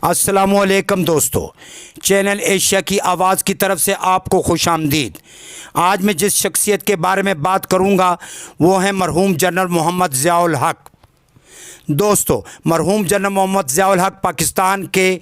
السلام علیکم دوستو، چینل ایشیا کی آواز کی طرف سے آپ کو خوش آمدید۔ آج میں جس شخصیت کے بارے میں بات کروں گا وہ ہے مرحوم جنرل محمد ضیاء الحق۔ دوستو، مرحوم جنرل محمد ضیاء الحق پاکستان کے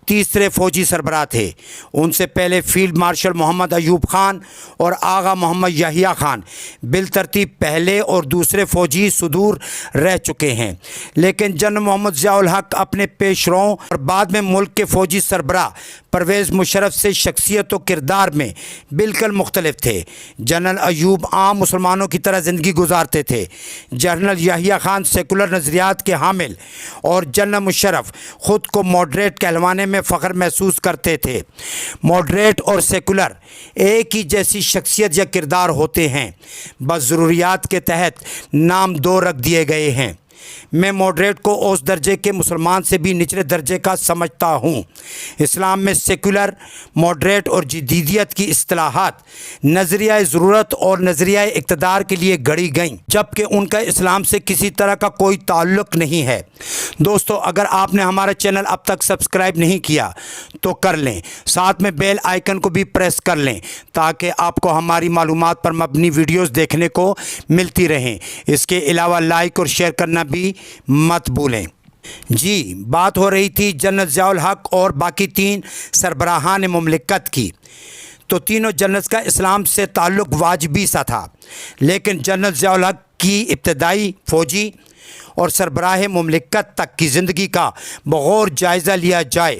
تیسرے فوجی سربراہ تھے۔ ان سے پہلے فیلڈ مارشل محمد ایوب خان اور آغا محمد یحییٰ خان بالترتیب پہلے اور دوسرے فوجی صدور رہ چکے ہیں، لیکن جنرل محمد ضیاء الحق اپنے پیش رووں اور بعد میں ملک کے فوجی سربراہ پرویز مشرف سے شخصیت و کردار میں بالکل مختلف تھے۔ جنرل ایوب عام مسلمانوں کی طرح زندگی گزارتے تھے، جنرل یحییٰ خان سیکولر نظریات کے حامل اور جنرل مشرف خود کو ماڈریٹ کہلوانے میں فخر محسوس کرتے تھے۔ ماڈریٹ اور سیکولر ایک ہی جیسی شخصیت یا کردار ہوتے ہیں، بس ضروریات کے تحت نام دو رکھ دیے گئے ہیں۔ میں ماڈریٹ کو اس درجے کے مسلمان سے بھی نچلے درجے کا سمجھتا ہوں۔ اسلام میں سیکولر، ماڈریٹ اور جدیدیت کی اصطلاحات نظریہ ضرورت اور نظریہ اقتدار کے لیے گھڑی گئیں، جبکہ ان کا اسلام سے کسی طرح کا کوئی تعلق نہیں ہے۔ دوستو، اگر آپ نے ہمارا چینل اب تک سبسکرائب نہیں کیا تو کر لیں، ساتھ میں بیل آئیکن کو بھی پریس کر لیں تاکہ آپ کو ہماری معلومات پر مبنی ویڈیوز دیکھنے کو ملتی رہیں۔ اس کے علاوہ لائک اور شیئر کرنا بھی مت بھولیں۔ جی، بات ہو رہی تھی جنرل ضیاء الحق اور باقی تین سربراہان مملکت کی، تو تینوں جنرلز کا اسلام سے تعلق واجبی سا تھا، لیکن جنرل ضیاء الحق کی ابتدائی فوجی اور سربراہ مملکت تک کی زندگی کا بغور جائزہ لیا جائے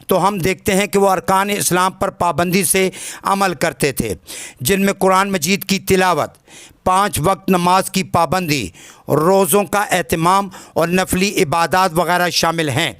تو ہم دیکھتے ہیں کہ وہ ارکان اسلام پر پابندی سے عمل کرتے تھے، جن میں قرآن مجید کی تلاوت، 5 وقت نماز کی پابندی، روزوں کا اہتمام اور نفلی عبادات وغیرہ شامل ہیں۔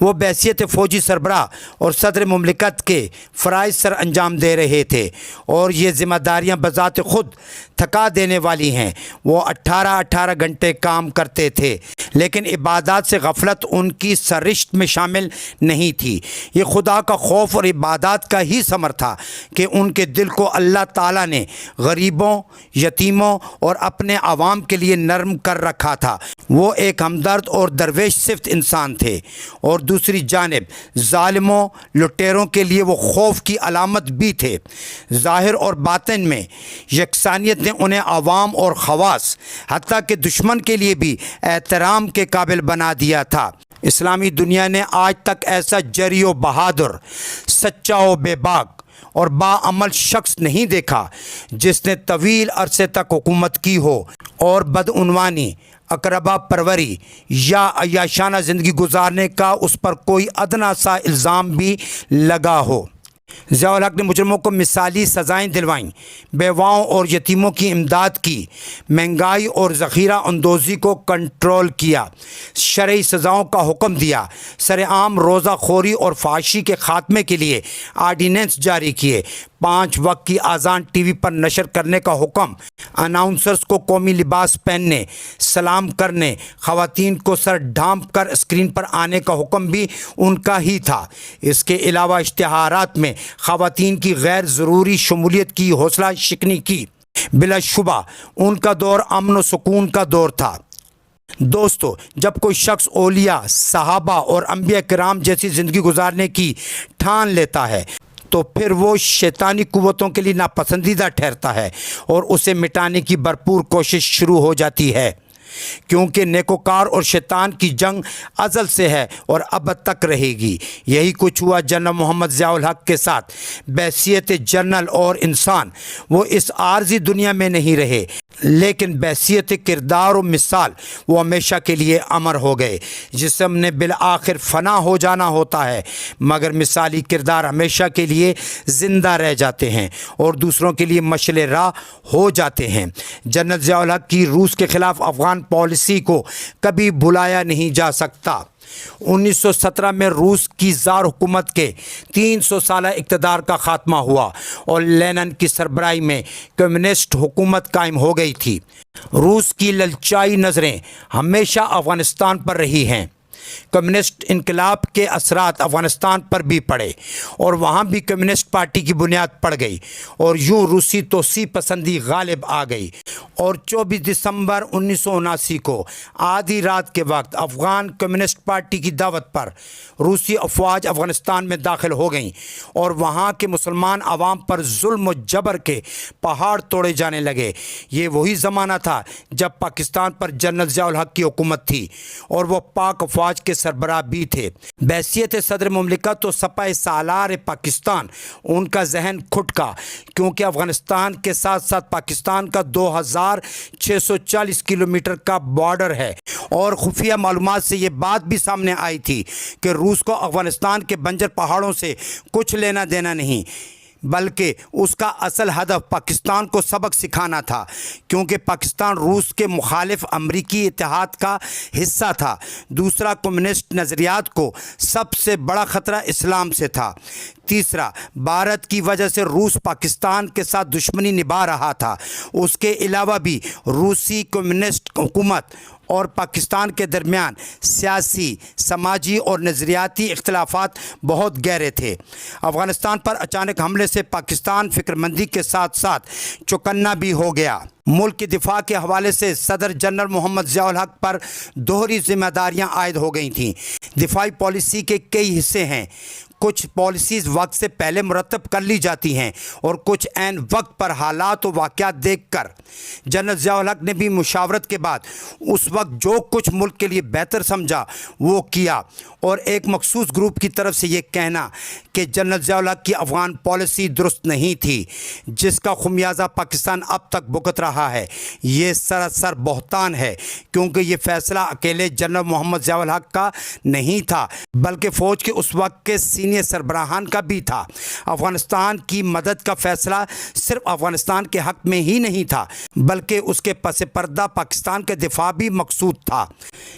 وہ بحیثیت فوجی سربراہ اور صدر مملکت کے فرائض سر انجام دے رہے تھے، اور یہ ذمہ داریاں بذات خود تھکا دینے والی ہیں۔ وہ 18 گھنٹے کام کرتے تھے، لیکن عبادات سے غفلت ان کی سرشت میں شامل نہیں تھی۔ یہ خدا کا خوف اور عبادات کا ہی ثمر تھا کہ ان کے دل کو اللہ تعالیٰ نے غریبوں، یتیموں اور اپنے عوام کے لیے نرم کر رکھا تھا۔ وہ ایک ہمدرد اور درویش صفت انسان تھے، اور دوسری جانب ظالموں، لٹیروں کے لیے وہ خوف کی علامت بھی تھے۔ ظاہر اور باطن میں یکسانیت نے انہیں عوام اور خواص، حتیٰ کہ دشمن کے لیے بھی احترام کے قابل بنا دیا تھا۔ اسلامی دنیا نے آج تک ایسا جری و بہادر، سچا و بے باک اور باعمل شخص نہیں دیکھا جس نے طویل عرصے تک حکومت کی ہو اور بدعنوانی، اقربا پروری یا عیاشانہ زندگی گزارنے کا اس پر کوئی ادنا سا الزام بھی لگا ہو۔ ضیاء الحق نے مجرموں کو مثالی سزائیں دلوائیں، بیواؤں اور یتیموں کی امداد کی، مہنگائی اور ذخیرہ اندوزی کو کنٹرول کیا، شرعی سزاؤں کا حکم دیا، سرعام روزہ خوری اور فحاشی کے خاتمے کے لیے آرڈیننس جاری کیے، 5 وقت کی اذان ٹی وی پر نشر کرنے کا حکم، اناؤنسرز کو قومی لباس پہننے، سلام کرنے، خواتین کو سر ڈھانپ کر اسکرین پر آنے کا حکم بھی ان کا ہی تھا۔ اس کے علاوہ اشتہارات میں خواتین کی غیر ضروری شمولیت کی حوصلہ شکنی کی۔ بلا شبہ ان کا دور امن و سکون کا دور تھا۔ دوستو، جب کوئی شخص اولیاء، صحابہ اور انبیاء کرام جیسی زندگی گزارنے کی ٹھان لیتا ہے تو پھر وہ شیطانی قوتوں کے لیے ناپسندیدہ ٹھہرتا ہے، اور اسے مٹانے کی بھرپور کوشش شروع ہو جاتی ہے، کیونکہ نیکوکار اور شیطان کی جنگ ازل سے ہے اور اب تک رہے گی۔ یہی کچھ ہوا جنرل محمد ضیاء الحق کے ساتھ۔ بحیثیت جنرل اور انسان وہ اس عارضی دنیا میں نہیں رہے، لیکن بحیثیت کردار و مثال وہ ہمیشہ کے لیے امر ہو گئے۔ جسم نے بالآخر فنا ہو جانا ہوتا ہے، مگر مثالی کردار ہمیشہ کے لیے زندہ رہ جاتے ہیں اور دوسروں کے لیے مشعل راہ ہو جاتے ہیں۔ جنرل ضیاء الحق کی روس کے خلاف افغان پالیسی کو کبھی بھلایا نہیں جا سکتا۔ 1917 میں روس کی زار حکومت کے 300 سالہ اقتدار کا خاتمہ ہوا اور لینن کی سربراہی میں کمیونسٹ حکومت قائم ہو گئی تھی۔ روس کی للچائی نظریں ہمیشہ افغانستان پر رہی ہیں۔ کمیونسٹ انقلاب کے اثرات افغانستان پر بھی پڑے اور وہاں بھی کمیونسٹ پارٹی کی بنیاد پڑ گئی اور یوں روسی توسیع پسندی غالب آ گئی اور 24 دسمبر 1979 کو آدھی رات کے وقت افغان کمیونسٹ پارٹی کی دعوت پر روسی افواج افغانستان میں داخل ہو گئیں اور وہاں کے مسلمان عوام پر ظلم و جبر کے پہاڑ توڑے جانے لگے۔ یہ وہی زمانہ تھا جب پاکستان پر جنرل ضیاء الحق کی حکومت تھی اور وہ پاک افواج کے سربراہ بھی تھے۔ بحیثیت صدر مملکت و سپاہ سالار پاکستان ان کا ذہن کھٹکا، کیونکہ افغانستان کے ساتھ ساتھ پاکستان کا 2640 کلومیٹر کا بارڈر ہے اور خفیہ معلومات سے یہ بات بھی سامنے آئی تھی کہ روس کو افغانستان کے بنجر پہاڑوں سے کچھ لینا دینا نہیں، بلکہ اس کا اصل ہدف پاکستان کو سبق سکھانا تھا، کیونکہ پاکستان روس کے مخالف امریکی اتحاد کا حصہ تھا۔ دوسرا، کمیونسٹ نظریات کو سب سے بڑا خطرہ اسلام سے تھا۔ تیسرا، بھارت کی وجہ سے روس پاکستان کے ساتھ دشمنی نبھا رہا تھا۔ اس کے علاوہ بھی روسی کمیونسٹ حکومت اور پاکستان کے درمیان سیاسی، سماجی اور نظریاتی اختلافات بہت گہرے تھے۔ افغانستان پر اچانک حملے سے پاکستان فکر مندی کے ساتھ ساتھ چوکنا بھی ہو گیا۔ ملک کے دفاع کے حوالے سے صدر جنرل محمد ضیاء الحق پر دوہری ذمہ داریاں عائد ہو گئی تھیں۔ دفاعی پالیسی کے کئی حصے ہیں۔ کچھ پالیسیز وقت سے پہلے مرتب کر لی جاتی ہیں اور کچھ عین وقت پر حالات و واقعات دیکھ کر۔ جنرل ضیاء الحق نے بھی مشاورت کے بعد اس وقت جو کچھ ملک کے لیے بہتر سمجھا وہ کیا، اور ایک مخصوص گروپ کی طرف سے یہ کہنا کہ جنرل ضیاء الحق کی افغان پالیسی درست نہیں تھی، جس کا خمیازہ پاکستان اب تک بھگت رہا ہے، یہ سراسر بہتان ہے، کیونکہ یہ فیصلہ اکیلے جنرل محمد ضیاء الحق کا نہیں تھا بلکہ فوج کے اس وقت کے سینئر سربراہان کا بھی تھا۔ افغانستان کی مدد کا فیصلہ صرف افغانستان کے حق میں ہی نہیں تھا بلکہ اس کے پس پردہ پاکستان کے دفاع بھی مقصود تھا۔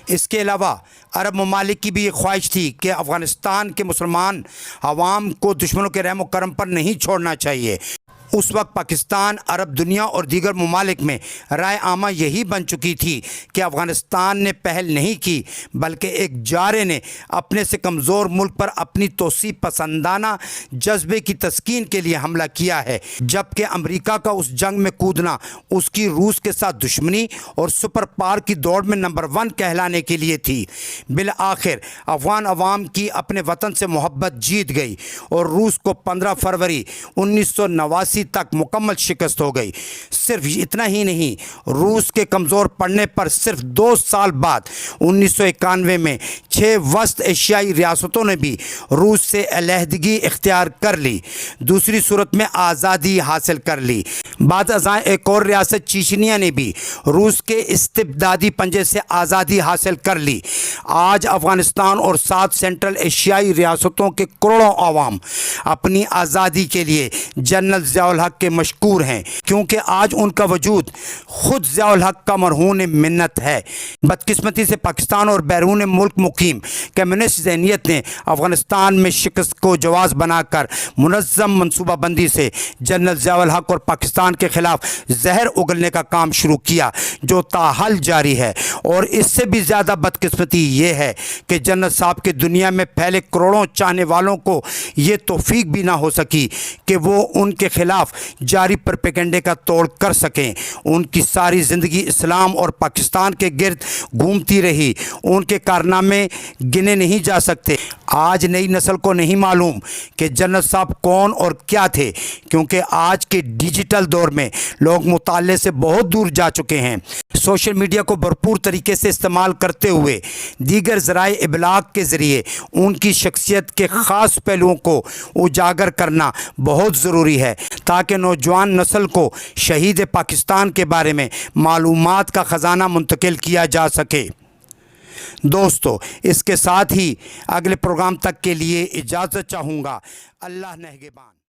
اس کے علاوہ عرب ممالک کی بھی یہ خواہش تھی کہ افغانستان کے مسلمان عوام کو دشمنوں کے رحم و کرم پر نہیں چھوڑنا چاہیے۔ اس وقت پاکستان، عرب دنیا اور دیگر ممالک میں رائے عامہ یہی بن چکی تھی کہ افغانستان نے پہل نہیں کی بلکہ ایک جارے نے اپنے سے کمزور ملک پر اپنی توسیع پسندانہ جذبے کی تسکین کے لیے حملہ کیا ہے، جبکہ امریکہ کا اس جنگ میں کودنا اس کی روس کے ساتھ دشمنی اور سپر پاور کی دوڑ میں نمبر 1 کہلانے کے لیے تھی۔ بالآخر افغان عوام کی اپنے وطن سے محبت جیت گئی اور روس کو 15 فروری 1989 تک مکمل شکست ہو گئی۔ صرف اتنا ہی نہیں، روس کے کمزور پڑنے پر صرف 2 سال بعد 1991 میں 6 وسط ایشیائی ریاستوں نے بھی روس سے علیحدگی اختیار کر لی، دوسری صورت میں آزادی حاصل کر لی۔ بعد ازاں ایک اور ریاست چیچنیا نے بھی روس کے استبدادی پنجے سے آزادی حاصل کر لی۔ آج افغانستان اور 7 سینٹرل ایشیائی ریاستوں کے کروڑوں عوام اپنی آزادی کے لیے جنرل ضیاء الحق کے مشکور ہیں، کیونکہ آج ان کا وجود خود ضیاء الحق کا مرہون منت ہے۔ بدقسمتی سے پاکستان اور بیرون ملک مقیم کمیونسٹ ذہنیت نے افغانستان میں شکست کو جواز بنا کر منظم منصوبہ بندی سے جنرل ضیاء الحق اور پاکستان کے خلاف زہر اگلنے کا کام شروع کیا، جو تاحال جاری ہے۔ اور اس سے بھی زیادہ بدقسمتی یہ ہے کہ جنرل صاحب کے دنیا میں پھیلے کروڑوں چاہنے والوں کو یہ توفیق بھی نہ ہو سکی کہ وہ ان کے خلاف جاری پروپیگنڈے کا توڑ کر سکیں۔ ان کی ساری زندگی اسلام اور پاکستان کے گرد گھومتی رہی، ان کے کارنامے گنے نہیں جا سکتے۔ آج نئی نسل کو نہیں معلوم کہ جنرل صاحب کون اور کیا تھے، کیونکہ آج کے ڈیجیٹل دور میں لوگ مطالعے سے بہت دور جا چکے ہیں۔ سوشل میڈیا کو بھرپور طریقے سے استعمال کرتے ہوئے دیگر ذرائع ابلاغ کے ذریعے ان کی شخصیت کے خاص پہلوؤں کو اجاگر کرنا بہت ضروری ہے، تاکہ نوجوان نسل کو شہید پاکستان کے بارے میں معلومات کا خزانہ منتقل کیا جا سکے۔ دوستو، اس کے ساتھ ہی اگلے پروگرام تک کے لیے اجازت چاہوں گا۔ اللہ نگہبان۔